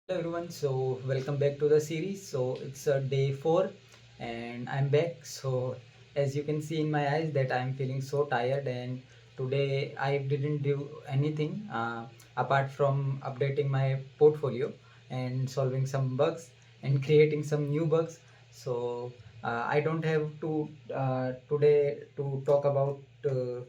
Hello everyone, so welcome back to the series. So it's day 4 and I'm back. So as you can see in my eyes that I'm feeling so tired, and today I didn't do anything apart from updating my portfolio and solving some bugs and creating some new bugs. So I don't have to today to talk about the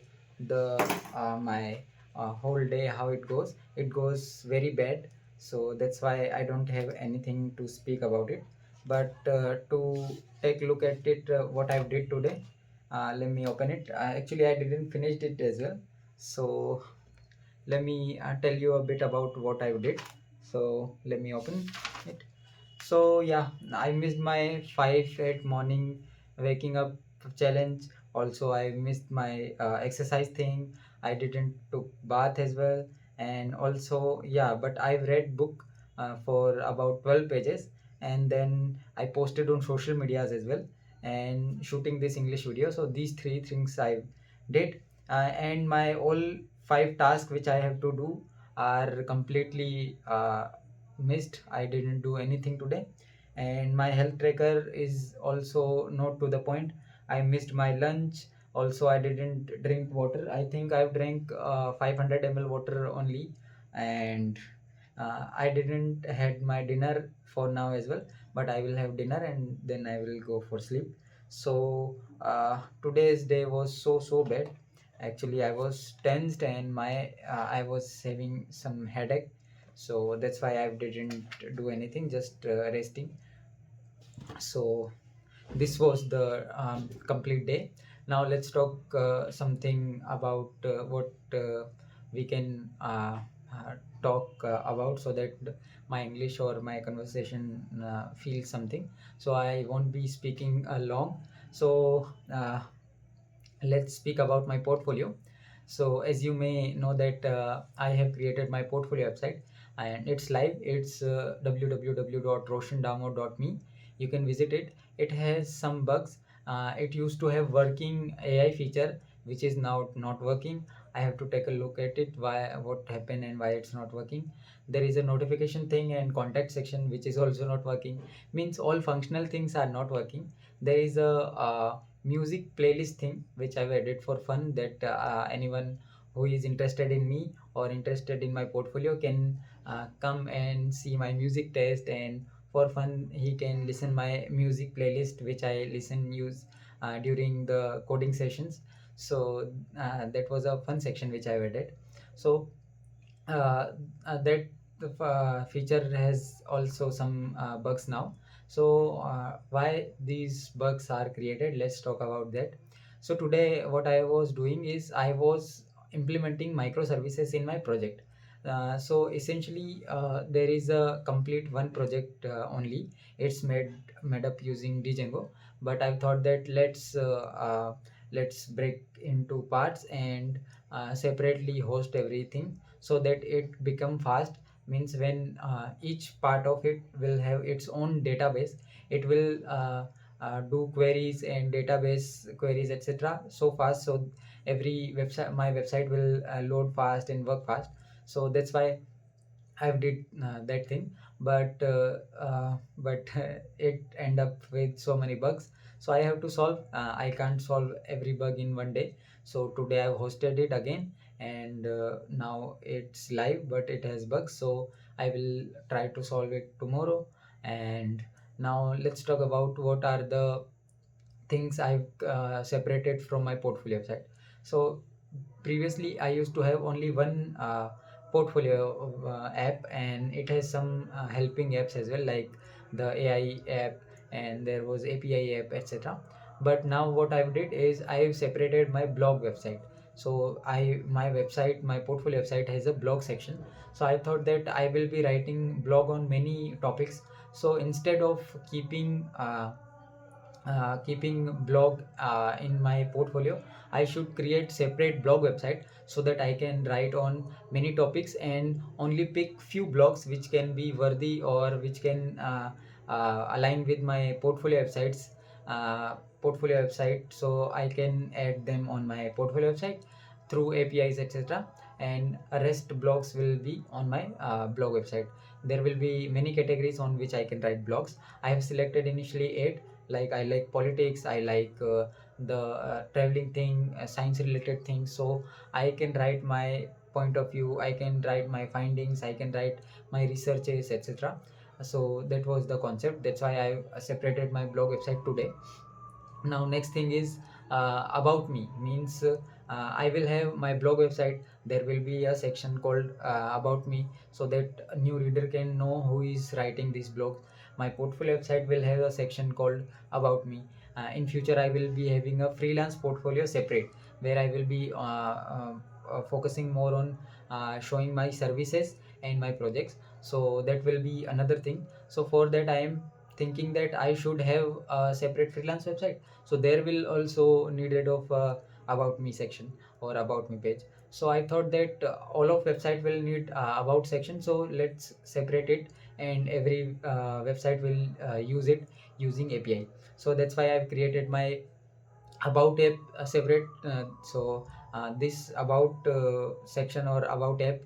my whole day, how it goes. It goes very bad, so that's why I don't have anything to speak about it. But to take a look at it, what I did today, let me open it. Actually, I didn't finish it as well, so let me tell you a bit about what I did. So let me open it. So yeah, I missed my 5 at morning waking up challenge. Also, I missed my exercise thing. I didn't took bath as well, and also yeah. But I've read book for about 12 pages, and then I posted on social medias as well, and shooting this English video. So these three things I did, and my all 5 tasks which I have to do are completely missed. I didn't do anything today, and my health tracker is also not to the point. I missed my lunch. Also, I didn't drink water. I think I've drank 500 ml water only, and I didn't had my dinner for now as well. But I will have dinner and then I will go for sleep. So today's day was so bad. Actually, I was tensed and my I was having some headache, so that's why I didn't do anything, just resting. So this was the complete day. Now let's talk something about what we can talk about, so that my English or my conversation feels something. So I won't be speaking long. So let's speak about my portfolio. So as you may know that I have created my portfolio website, and it's live. It's www.roshandamo.me. You can visit it. It has some bugs. It used to have working AI feature, which is now not working. I have to take a look at it, why, what happened and why it's not working. There is a notification thing and contact section which is also not working. Means all functional things are not working. There is a music playlist thing which I've added for fun, that anyone who is interested in me or interested in my portfolio can come and see my music taste, and for fun he can listen my music playlist which I listen use during the coding sessions. So that was a fun section which I've added. So uh, that feature has also some bugs now. So why these bugs are created, let's talk about that. So today what I was doing is I was implementing microservices in my project. So essentially there is a complete one project only. It's made up using Django, but I thought that let's break into parts and separately host everything so that it become fast. Means when each part of it will have its own database, it will do queries and database queries, etc., so fast. So every website, my website will load fast and work fast. So that's why I've did that thing, but it end up with so many bugs. So I have to solve. I can't solve every bug in one day. So today I've hosted it again, and now it's live, but it has bugs. So I will try to solve it tomorrow. And now let's talk about what are the things I've separated from my portfolio website. So previously I used to have only one portfolio app, and it has some helping apps as well, like the AI app, and there was API app, etc. But now what I've did is I've separated my blog website. So my website, my portfolio website has a blog section. So I thought that I will be writing blog on many topics. So instead of keeping blog in my portfolio, I should create separate blog website so that I can write on many topics and only pick few blogs which can be worthy or which can align with my portfolio website, so I can add them on my portfolio website through APIs, etc., and rest blogs will be on my blog website. there will be many categories on which I can write blogs. I have selected initially 8. Like I like politics, I like the traveling thing, science related things. So I can write my point of view, I can write my findings, I can write my researches, etc. So that was the concept. That's why I separated my blog website today. Now next thing is about me, means I will have my blog website. There will be a section called about me, so that a new reader can know who is writing these blogs. My portfolio website will have a section called about me. In future I will be having a freelance portfolio separate, where I will be focusing more on showing my services and my projects. So that will be another thing. So for that I am thinking that I should have a separate freelance website. So there will also needed of about me section or about me page. So I thought that all of website will need about section, so let's separate it, and every website will use it using API. So that's why I've created my about app separate. This about section or about app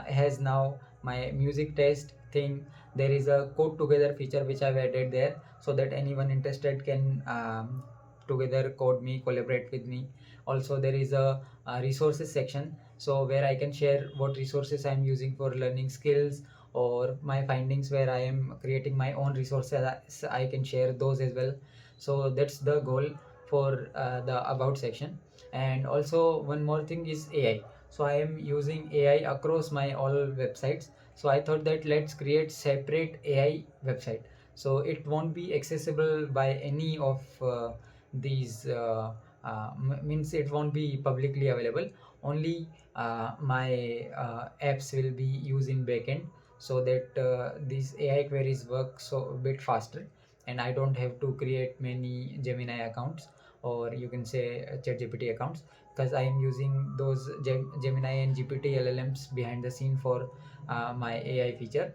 has now my music test thing. There is a code together feature which I've added there, so that anyone interested can together code me, collaborate with me. Also there is a resources section, so where I can share what resources I'm using for learning skills, or my findings where I am creating my own resources. I can share those as well. So that's the goal for the about section. And also one more thing is AI. So I am using AI across my all websites. So I thought that let's create separate AI website, so it won't be accessible by any of these means it won't be publicly available. Only my apps will be used in backend, so that these AI queries work so a bit faster, and I don't have to create many Gemini accounts, or you can say ChatGPT accounts, because I am using those Gemini and GPT LLMs behind the scene for my AI feature.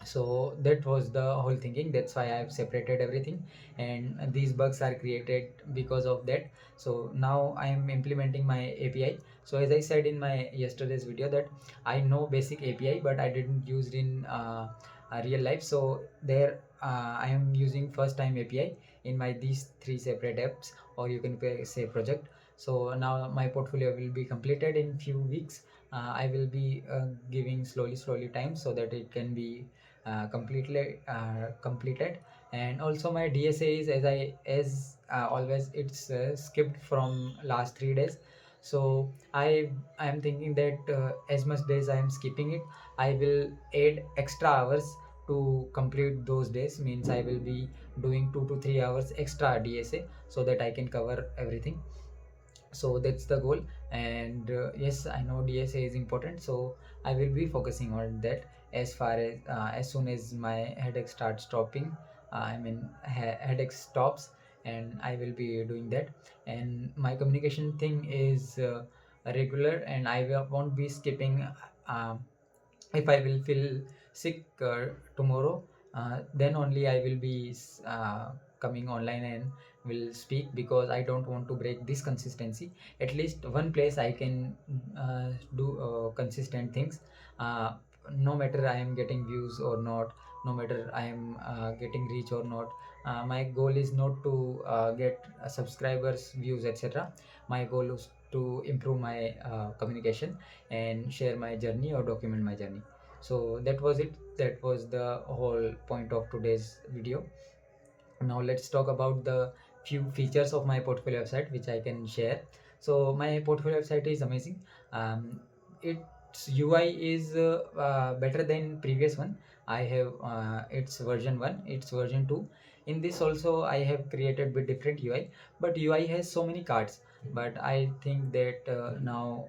So that was the whole thinking. That's why I've separated everything, and these bugs are created because of that. So now I am implementing my API. So as I said in my yesterday's video, that I know basic API, but I didn't use it in real life. So there I am using first time API in my these three separate apps, or you can say project. So now my portfolio will be completed in few weeks. I will be giving slowly time, so that it can be completely completed. And also my DSA is, as always, it's skipped from last 3 days. So I am thinking that as much days I am skipping it, I will add extra hours to complete those days. Means I will be doing 2 to 3 hours extra DSA, so that I can cover everything. So that's the goal. And yes, I know DSA is important, so I will be focusing on that. As soon as my headache starts stopping, headache stops, and I will be doing that. And my communication thing is regular, and won't be skipping. If I will feel sick tomorrow, then only I will be coming online and will speak, because I don't want to break this consistency. At least one place I can do consistent things. Uh, no matter I am getting views or not, no matter I am getting reach or not. My goal is not to get subscribers, views, etc. My goal is to improve my communication and share my journey or document my journey. So that was it. That was the whole point of today's video. Now let's talk about the few features of my portfolio website which I can share. So my portfolio website is amazing. Its UI is better than previous one. I have its version 1, its version 2. In this also I have created bit different UI, but UI has so many cards. But I think that now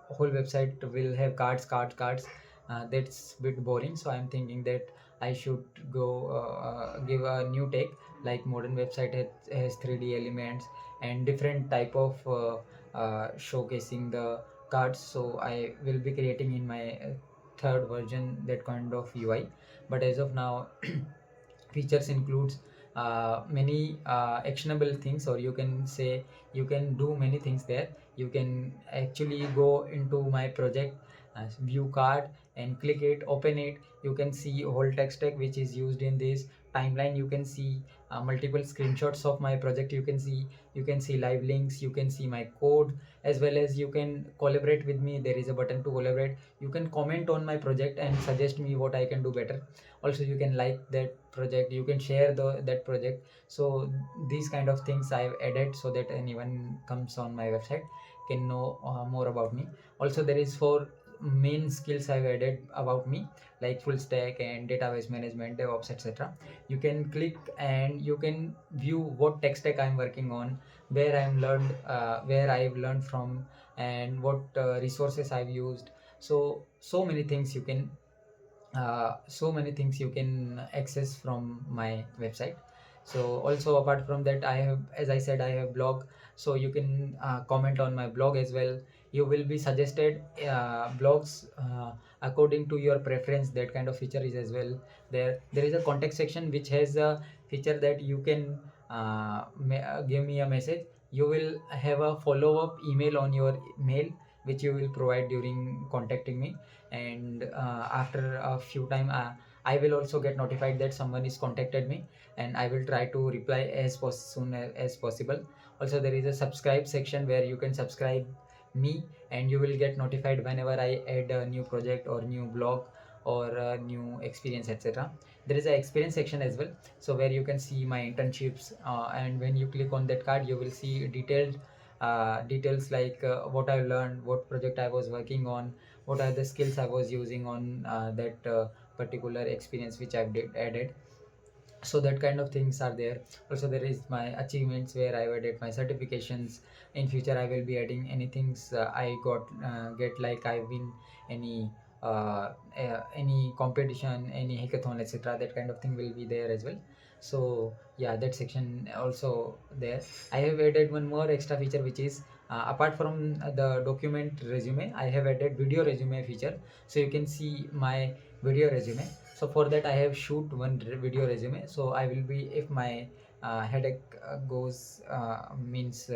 whole website will have cards. That's bit boring. So I'm thinking that I should go give a new take, like modern website has 3D elements and different type of showcasing the cards. So I will be creating in my third version that kind of UI. But as of now, features includes many actionable things, or you can say you can do many things there. You can actually go into my project view card and click it, open it. You can see whole text stack which is used in this timeline. You can see multiple screenshots of my project. You can see live links, you can see my code, as well as you can collaborate with me. There is a button to collaborate. You can comment on my project and suggest me what I can do better. Also, you can like that project, you can share that project. So these kind of things I've added so that anyone comes on my website can know more about me. Also, there is four main skills I've added about me, like full stack and database management, DevOps, etc. You can click and you can view what tech stack I'm working on, where I've learned from, and what resources I've used. So many things you can access from my website. So also, apart from that, I have, as I said, I have blog. So you can comment on my blog as well. You will be suggested blogs according to your preference. That kind of feature is as well there is a contact section which has a feature that you can give me a message. You will have a follow-up email on your mail which you will provide during contacting me. And after a few time, I will also get notified that someone is contacted me, and I will try to reply soon as possible. Also, there is a subscribe section where you can subscribe me, and you will get notified whenever I add a new project or new blog or a new experience, etc. There is an experience section as well, so where you can see my internships, and when you click on that card, you will see detailed details like what I learned, what project I was working on, what are the skills I was using on that particular experience which I've added. So that kind of things are there. Also, there is my achievements where I added my certifications. In future, I will be adding anything I got get, like I win any any competition, any hackathon, etc. That kind of thing will be there as well. So yeah, that section also there. I have added one more extra feature, which is apart from the document resume, I have added video resume feature. So you can see my video resume. So for that, I have shoot one video resume. So I will be, if my headache goes means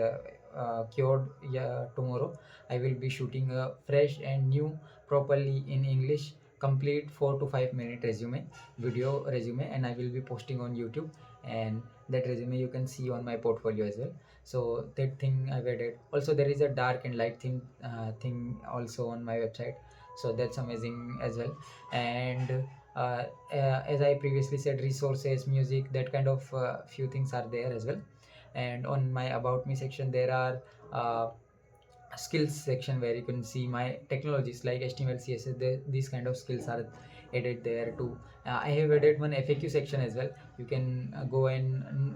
cured, yeah, tomorrow, I will be shooting a fresh and new, properly in English, complete 4 to 5 minute resume, video resume, and I will be posting on YouTube. And that resume you can see on my portfolio as well. So that thing I've added. Also, there is a dark and light thing also on my website. So that's amazing as well. And uh, as I previously said, resources, music, that kind of few things are there as well. And on my about me section, there are skills section where you can see my technologies like HTML, CSS. These kind of skills are added there too. I have added one FAQ section as well. You can go and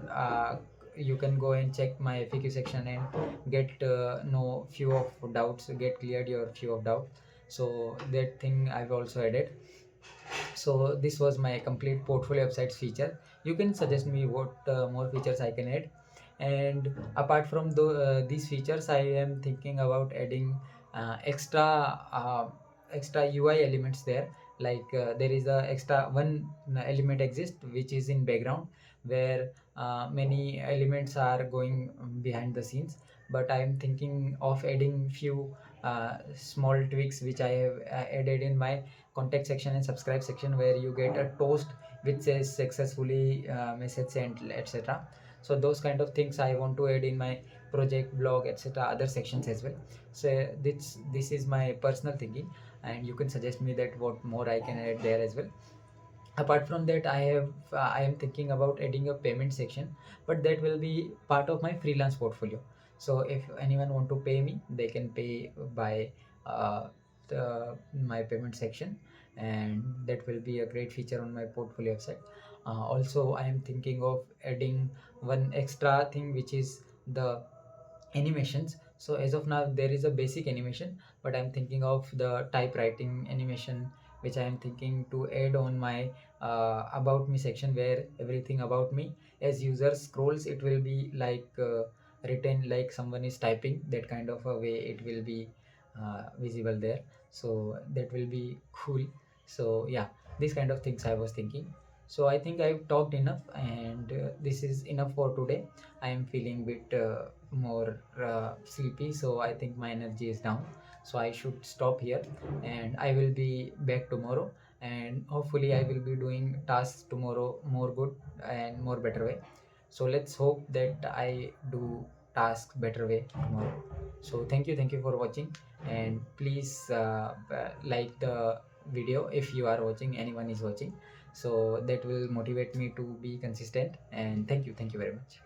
check my FAQ section and get know few of doubts, get cleared your few of doubt. So that thing I've also added. So this was my complete portfolio websites feature. You can suggest me what more features I can add. And apart from these features, I am thinking about adding extra UI elements there. Like there is a extra one element exist which is in background, where many elements are going behind the scenes. But I am thinking of adding few small tweaks which I have added in my contact section and subscribe section, where you get a toast which says successfully message sent, etc. So those kind of things I want to add in my project, blog, etc., other sections as well. So this is my personal thinking, and you can suggest me that what more I can add there as well. Apart from that, I am thinking about adding a payment section, but that will be part of my freelance portfolio. So if anyone want to pay me, they can pay by uh, my payment section, and that will be a great feature on my portfolio website. Also, I am thinking of adding one extra thing, which is the animations. So as of now, there is a basic animation, but I'm thinking of the typewriting animation, which I am thinking to add on my about me section, where everything about me, as user scrolls, it will be like written like someone is typing. That kind of a way it will be visible there. So that will be cool. So yeah, these kind of things I was thinking. So I think I've talked enough, and this is enough for today. I am feeling bit more sleepy, so I think my energy is down. so I should stop here, and I will be back tomorrow, and hopefully I will be doing tasks tomorrow more good and more better way. So let's hope that I do tasks better way tomorrow. So thank you for watching, and please like the video if you are watching, anyone is watching, so that will motivate me to be consistent. And thank you very much.